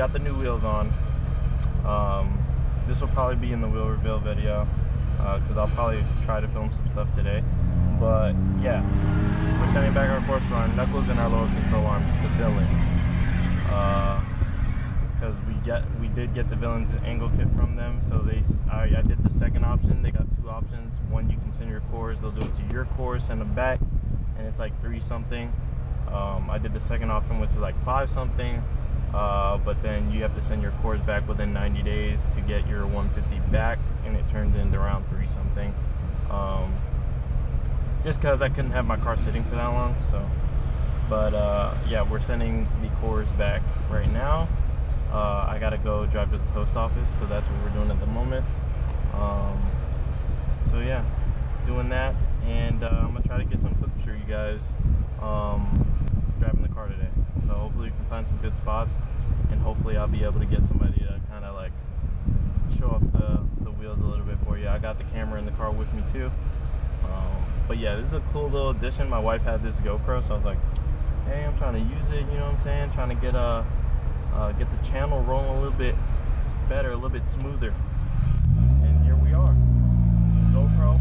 got the new wheels on. This will probably be in the wheel reveal video because I'll probably try to film some stuff today. But yeah, we're sending back our force run, knuckles and our lower control arms to Villans. Because we did get the Villans angle kit from them, so I did the second option. They got two options. One, you can send your cores, they'll do it to your cores, send them back, and it's like 3 something. I did the second option, which is like 5 something, but then you have to send your cores back within 90 days to get your 150 back, and it turns into around 3 something. Just because I couldn't have my car sitting for that long, so. But yeah, we're sending the cores back right now. I gotta go drive to the post office, so that's what we're doing at the moment. So yeah, doing that, and I'm gonna try to get some clips for you guys driving the car today. So hopefully we can find some good spots, and hopefully I'll be able to get somebody to kind of like show off the wheels a little bit for you. I got the camera in the car with me too. But yeah, this is a cool little addition. My wife had this GoPro, so I was like, hey, I'm trying to use it, you know what I'm saying? Trying to get the channel rolling a little bit better, a little bit smoother. And here we are. GoPro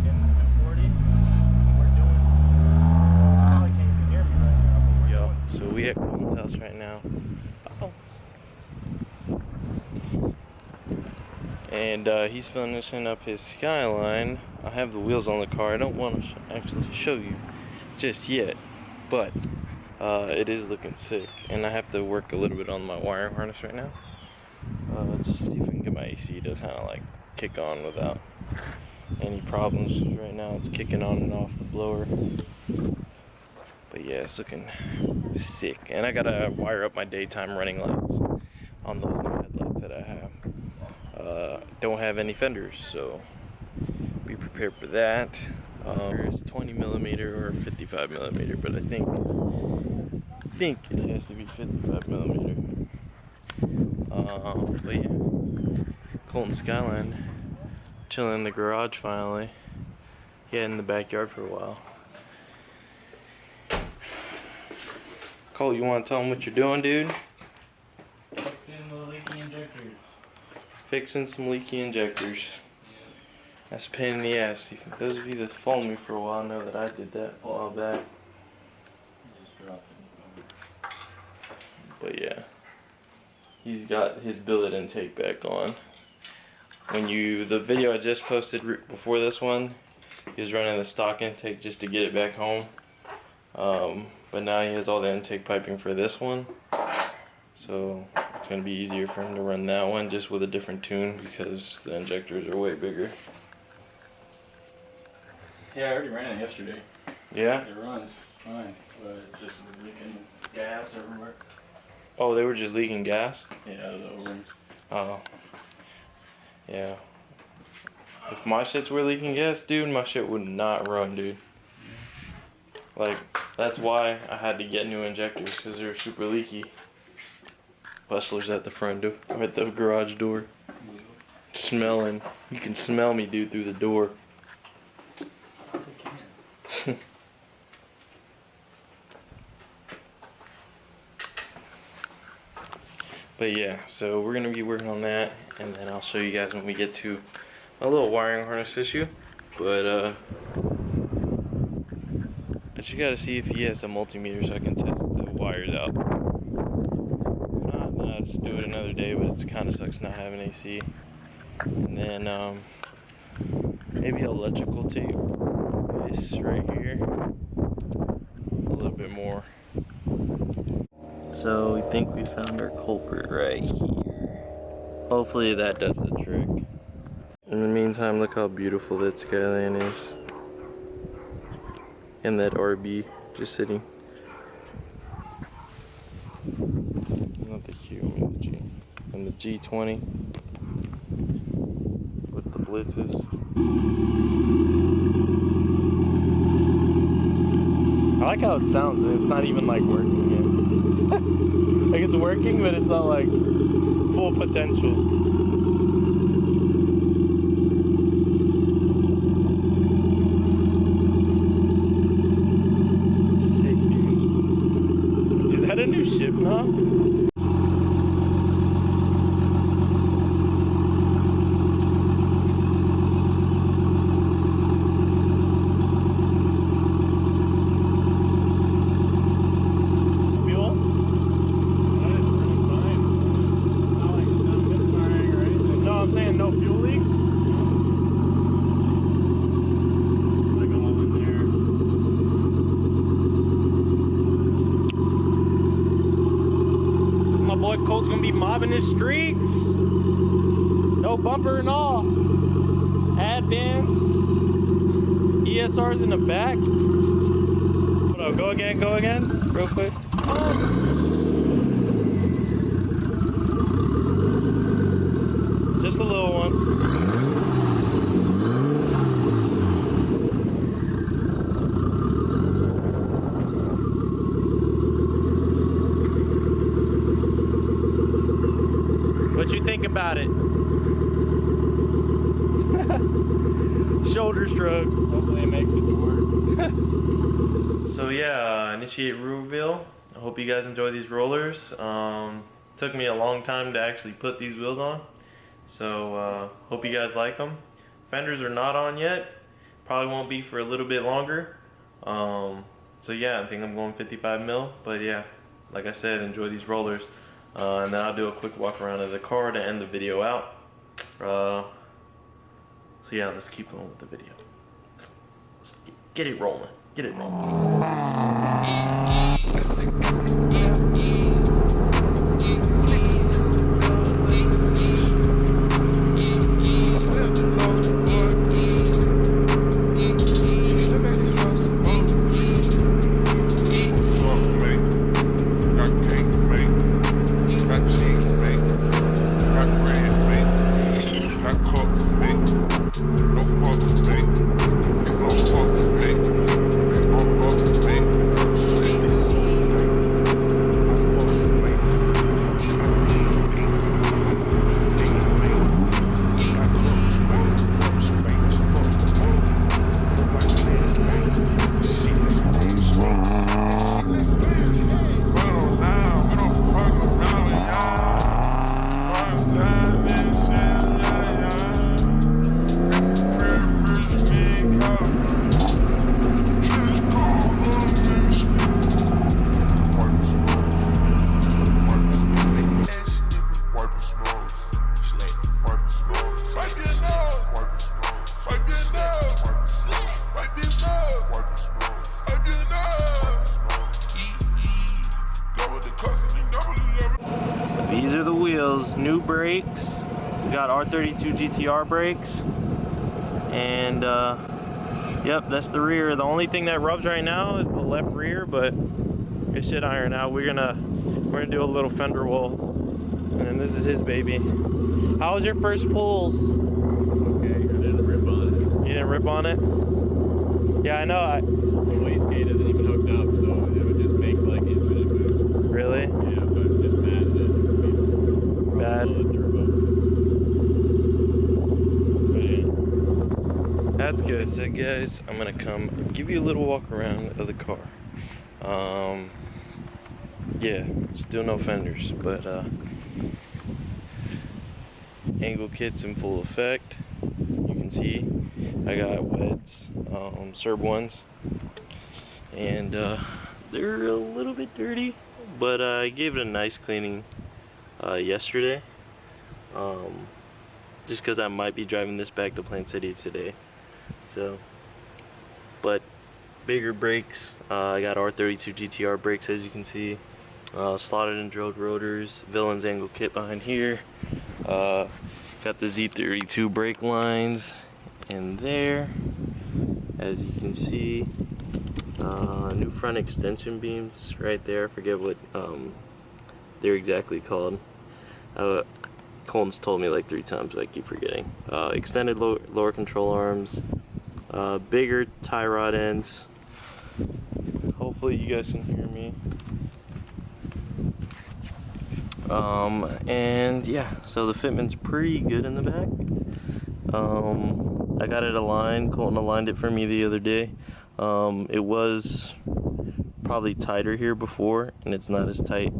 in the 240. We're doing, you probably can't even hear me right now, but we're doing some. So we at Colton's house right now. And he's finishing up his Skyline. I have the wheels on the car. I don't want to actually show you just yet, but it is looking sick. And I have to work a little bit on my wiring harness right now, just to see if I can get my AC to kind of like kick on without any problems. Right now it's kicking on and off the blower, but yeah, it's looking sick. And I gotta wire up my daytime running lights on those new headlights that I have. Don't have any fenders, so be prepared for that. There's 20mm or 55mm, but I think it has to be 55mm. But yeah, Colton Skyline, chilling in the garage finally. Yeah, in the backyard for a while. Cole, you want to tell them what you're doing, dude? Fixing the leaky injectors. Fixing some leaky injectors. That's a pain in the ass. Those of you that followed me for a while know that I did that a while back. Just dropped it. But yeah, he's got his billet intake back on. The video I just posted before this one, he was running the stock intake just to get it back home. But now he has all the intake piping for this one. So it's gonna be easier for him to run that one just with a different tune because the injectors are way bigger. Yeah, I already ran it yesterday. Yeah? It runs fine, but it's just leaking gas everywhere. Oh, they were just leaking gas? Yeah, the O-rings. Oh. Yeah. If my shits were leaking gas, dude, my shit would not run, dude. Like, that's why I had to get new injectors, because they're super leaky. Hustlers at the front door, at the garage door. Smelling. You can smell me, dude, through the door. But yeah, so we're gonna be working on that, and then I'll show you guys when we get to a little wiring harness issue. But I just gotta see if he has a multimeter so I can test the wires out. If not, then I'll just do it another day, but it kind of sucks not having AC. And then maybe electrical tape this right here a little bit more. So we think we found our culprit right here. Hopefully that does the trick. In the meantime, look how beautiful that Skyline is. And that RB just sitting. Not the Q, the G. And the G20 with the blitzes. I like how it sounds, and it's not even like working yet. Like it's working, but it's not like full potential. Sick, dude. Is that a new ship knob? Colt's gonna be mobbing the streets. No bumper and all. Advance. ESR's in the back. Hold on, go again, real quick. Just a little one. What you think about it? Shoulder shrug. Hopefully it makes it to work. So yeah, initiate reveal. I hope you guys enjoy these rollers. Took me a long time to actually put these wheels on. So hope you guys like them. Fenders are not on yet. Probably won't be for a little bit longer. So yeah, I think I'm going 55 mil. But yeah, like I said, enjoy these rollers. And then I'll do a quick walk around of the car to end the video out. So yeah, let's keep going with the video. Get it rolling. Get it rolling. These are the wheels, new brakes. We got R32 GTR brakes, and yep, that's the rear. The only thing that rubs right now is the left rear, but it should iron out. We're gonna do a little fender roll, and this is his baby. How was your first pulls? Okay, I didn't rip on it. You didn't rip on it? Yeah, I know. The wastegate isn't even hooked up, so it would just make like infinite boost. Really? Yeah, but I'm just mad that it would be Bad. That's good. So guys, I'm gonna come give you a little walk around of the car. Yeah, still no fenders, but angle kit's in full effect. You can see I got wets, Serb ones, and they're a little bit dirty, but I gave it a nice cleaning yesterday, just because I might be driving this back to Plant City today. So, but bigger brakes. I got R32 GTR brakes, as you can see. Slotted and drilled rotors. Villans angle kit behind here. Got the Z32 brake lines in there, as you can see. New front extension beams right there. I forget what they're exactly called. Colton's told me like 3 times, but I keep forgetting. Extended lower control arms. Bigger tie rod ends. Hopefully you guys can hear me. And yeah, so the fitment's pretty good in the back. I got it aligned. Colton aligned it for me the other day. It was probably tighter here before, and it's not as tight.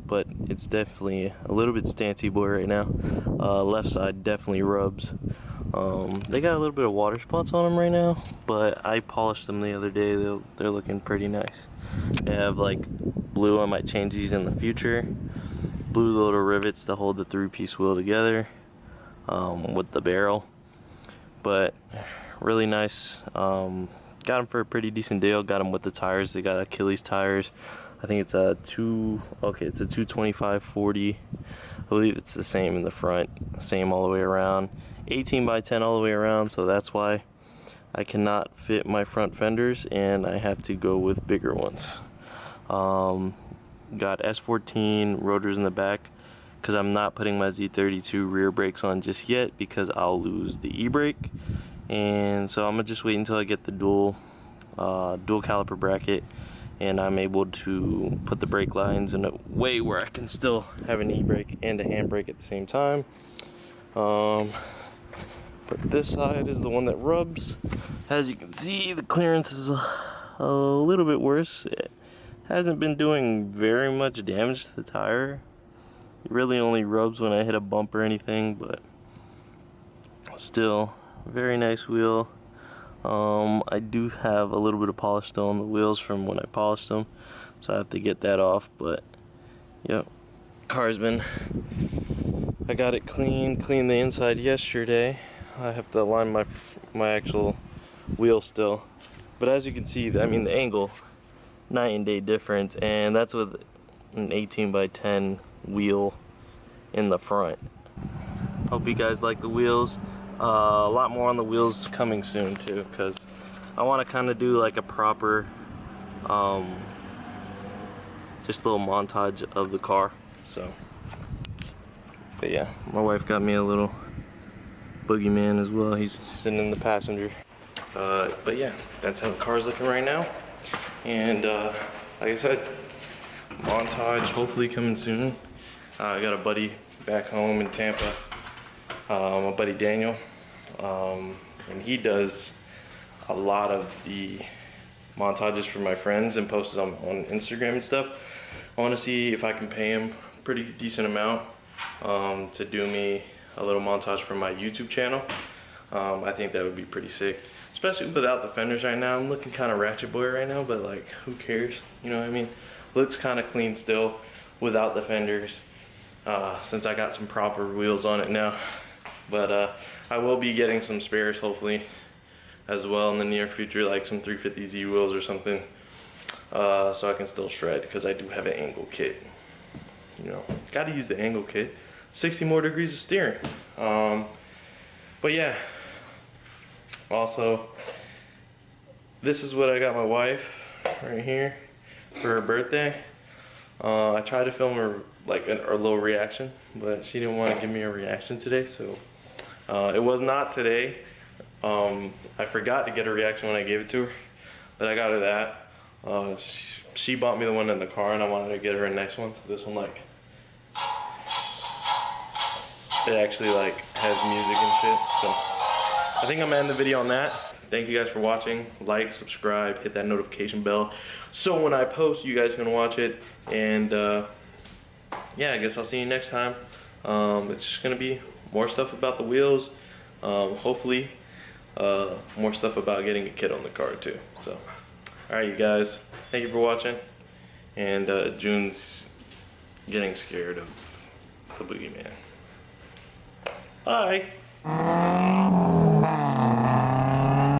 But it's definitely a little bit stanty boy right now. Left side definitely rubs. They got a little bit of water spots on them right now, but I polished them the other day. They're looking pretty nice. They have like blue. I might change these in the future. Blue little rivets to hold the 3-piece wheel together with the barrel. But really nice. Got them for a pretty decent deal. Got them with the tires. They got Achilles tires. I think it's a it's a 225/40. I believe it's the same in the front, same all the way around. 18 by 10 all the way around, so that's why I cannot fit my front fenders and I have to go with bigger ones. Got S14 rotors in the back because I'm not putting my Z32 rear brakes on just yet because I'll lose the e-brake. And so I'm gonna just wait until I get the dual caliper bracket and I'm able to put the brake lines in a way where I can still have an e-brake and a handbrake at the same time. But this side is the one that rubs. As you can see, the clearance is a little bit worse. It hasn't been doing very much damage to the tire. It really only rubs when I hit a bump or anything, but still, very nice wheel. I do have a little bit of polish still on the wheels from when I polished them, so I have to get that off, but yep, car's been, I got it cleaned the inside yesterday. I have to align my actual wheel still, but as you can see, I mean, the angle, night and day difference, and that's with an 18 by 10 wheel in the front. Hope you guys like the wheels. A lot more on the wheels coming soon too, because I want to kind of do like a proper just a little montage of the car. So, but yeah, my wife got me a little boogeyman as well. He's sitting in the passenger. But yeah, that's how the car's looking right now. And like I said, montage hopefully coming soon. I got a buddy back home in Tampa, my buddy Daniel, and he does a lot of the montages for my friends and posts them on Instagram and stuff. I want to see if I can pay him a pretty decent amount to do me a little montage for my YouTube channel. I think that would be pretty sick, especially without the fenders right now. I'm looking kind of ratchet boy right now, but like, who cares? You know what I mean? Looks kind of clean still without the fenders, since I got some proper wheels on it now. But I will be getting some spares hopefully as well in the near future, like some 350Z wheels or something, so I can still shred, because I do have an angle kit. You know, got to use the angle kit. 60 more degrees of steering. But yeah, also, this is what I got my wife right here for her birthday. I tried to film her like a little reaction, but she didn't want to give me a reaction today, so it was not today. I forgot to get a reaction when I gave it to her, but I got her that. She bought me the one in the car, and I wanted to get her a nice one. So this one, like, it actually like has music and shit. So I think I'm gonna end the video on that. Thank you guys for watching. Like, subscribe, hit that notification bell, so when I post, you guys can watch it. And yeah, I guess I'll see you next time. It's just gonna be more stuff about the wheels. Hopefully, more stuff about getting a kit on the car too. So, all right, you guys. Thank you for watching. And June's getting scared of the boogeyman. Bye.